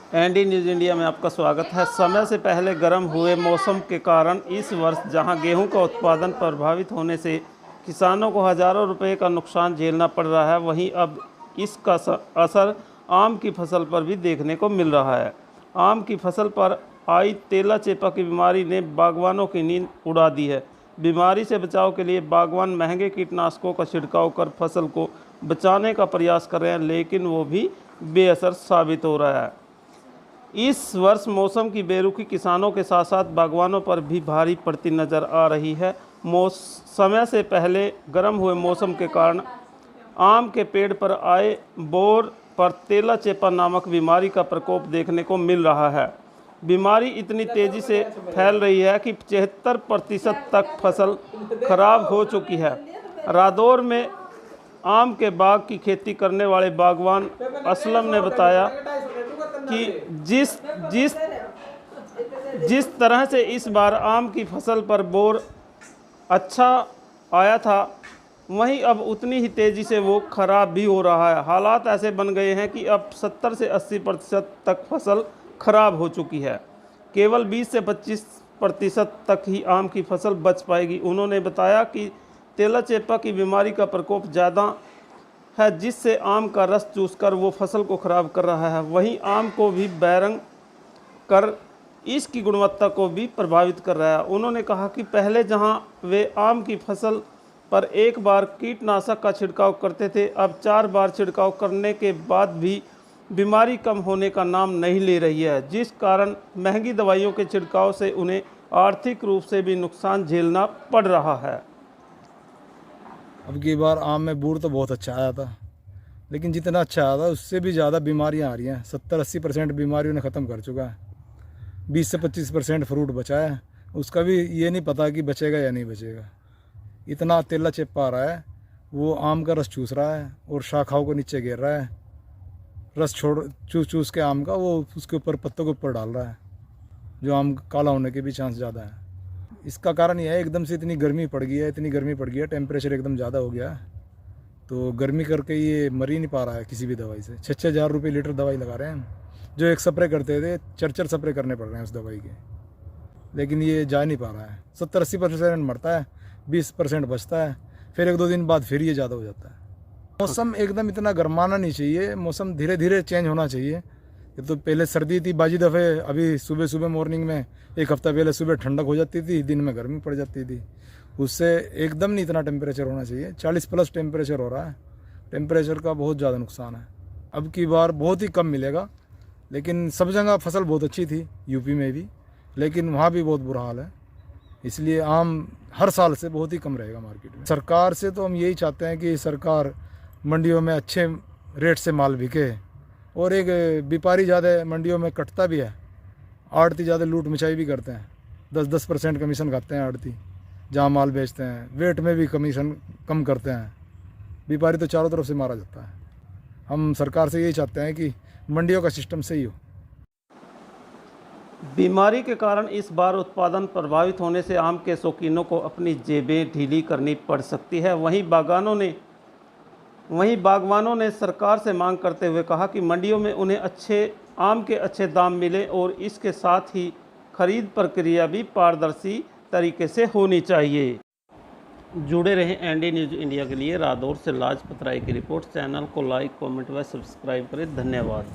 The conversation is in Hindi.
एनडी न्यूज़ इंडिया में आपका स्वागत है। समय से पहले गर्म हुए मौसम के कारण इस वर्ष जहां गेहूं का उत्पादन प्रभावित होने से किसानों को हज़ारों रुपए का नुकसान झेलना पड़ रहा है, वहीं अब इसका असर आम की फसल पर भी देखने को मिल रहा है। आम की फसल पर आई तेला चेपा की बीमारी ने बागवानों की नींद उड़ा दी है। बीमारी से बचाव के लिए बागवान महंगे कीटनाशकों का छिड़काव कर फसल को बचाने का प्रयास कर रहे हैं, लेकिन वो भी बेअसर साबित हो रहा है। इस वर्ष मौसम की बेरुखी किसानों के साथ साथ बागवानों पर भी भारी पड़ती नज़र आ रही है। समय से पहले गर्म हुए मौसम के कारण आम के पेड़ पर आए बोर पर तेला चेपा नामक बीमारी का प्रकोप देखने को मिल रहा है। बीमारी इतनी तेज़ी से फैल रही है कि 75% तक फसल खराब हो चुकी है। रादौर में आम के बाग की खेती करने वाले बागवान असलम ने बताया कि जिस तरह से इस बार आम की फसल पर बोर अच्छा आया था, वहीं अब उतनी ही तेज़ी से वो खराब भी हो रहा है। हालात ऐसे बन गए हैं कि अब 70 से 80% तक फसल खराब हो चुकी है। केवल 20 से 25% तक ही आम की फसल बच पाएगी। उन्होंने बताया कि तेला चेपा की बीमारी का प्रकोप ज़्यादा है, जिससे आम का रस चूसकर वो फसल को ख़राब कर रहा है। वहीं आम को भी बैरंग कर इसकी गुणवत्ता को भी प्रभावित कर रहा है। उन्होंने कहा कि पहले जहां वे आम की फसल पर एक बार कीटनाशक का छिड़काव करते थे, अब 4 बार छिड़काव करने के बाद भी बीमारी कम होने का नाम नहीं ले रही है, जिस कारण महंगी दवाइयों के छिड़काव से उन्हें आर्थिक रूप से भी नुकसान झेलना पड़ रहा है। अब की बार आम में बूर तो बहुत अच्छा आया था, लेकिन जितना अच्छा आया था उससे भी ज़्यादा बीमारियां आ रही हैं। 70-80% बीमारियों ने ख़त्म कर चुका है। 20 से 25% फ्रूट बचा है, उसका भी ये नहीं पता कि बचेगा या नहीं बचेगा। इतना तेला चेपा आ रहा है, वो आम का रस चूस रहा है और शाखाओं को नीचे गिर रहा है। रस चूस के आम का वो उसके ऊपर पत्तों के ऊपर डाल रहा है, जो आम काला होने के भी चांस ज़्यादा है। इसका कारण यह है, एकदम से इतनी गर्मी पड़ गई है, टेम्परेचर एकदम ज़्यादा हो गया है, तो गर्मी करके ये मर ही नहीं पा रहा है किसी भी दवाई से। 6-6 हज़ार रुपये लीटर दवाई लगा रहे हैं। जो एक स्प्रे करते थे, 4-4 स्प्रे करने पड़ रहे हैं उस दवाई के, लेकिन ये जा नहीं पा रहा है। 70-80% मरता है, 20% बचता है, फिर 1-2 दिन बाद फिर ये ज़्यादा हो जाता है। मौसम एकदम इतना गर्माना नहीं चाहिए, मौसम धीरे धीरे चेंज होना चाहिए। ये तो पहले सर्दी थी बाजी दफ़े, अभी सुबह सुबह मॉर्निंग में 1 हफ्ता पहले सुबह ठंडक हो जाती थी, दिन में गर्मी पड़ जाती थी। उससे एकदम नहीं इतना टेम्परेचर होना चाहिए। 40+ टेम्परेचर हो रहा है। टेम्परेचर का बहुत ज़्यादा नुकसान है। अब की बार बहुत ही कम मिलेगा, लेकिन सब जगह फसल बहुत अच्छी थी, यूपी में भी, लेकिन वहाँ भी बहुत बुरा हाल है। इसलिए आम हर साल से बहुत ही कम रहेगा मार्केट में। सरकार से तो हम यही चाहते हैं कि सरकार मंडियों में अच्छे रेट से माल बिके, और एक व्यापारी ज़्यादा मंडियों में कटता भी है, आड़ती ज़्यादा लूट मचाई भी करते हैं। 10-10% कमीशन खाते हैं आड़ती, जहाँ माल बेचते हैं। वेट में भी कमीशन कम करते हैं। व्यापारी तो चारों तरफ से मारा जाता है। हम सरकार से यही चाहते हैं कि मंडियों का सिस्टम सही हो। बीमारी के कारण इस बार उत्पादन प्रभावित होने से आम के शौकीनों को अपनी जेबें ढीली करनी पड़ सकती है। वहीं बागवानों ने सरकार से मांग करते हुए कहा कि मंडियों में उन्हें आम के अच्छे दाम मिले, और इसके साथ ही खरीद प्रक्रिया भी पारदर्शी तरीके से होनी चाहिए। जुड़े रहें एनडी न्यूज़ इंडिया के लिए। रादौर से लाजपत राय की रिपोर्ट। चैनल को लाइक, कमेंट व सब्सक्राइब करें। धन्यवाद।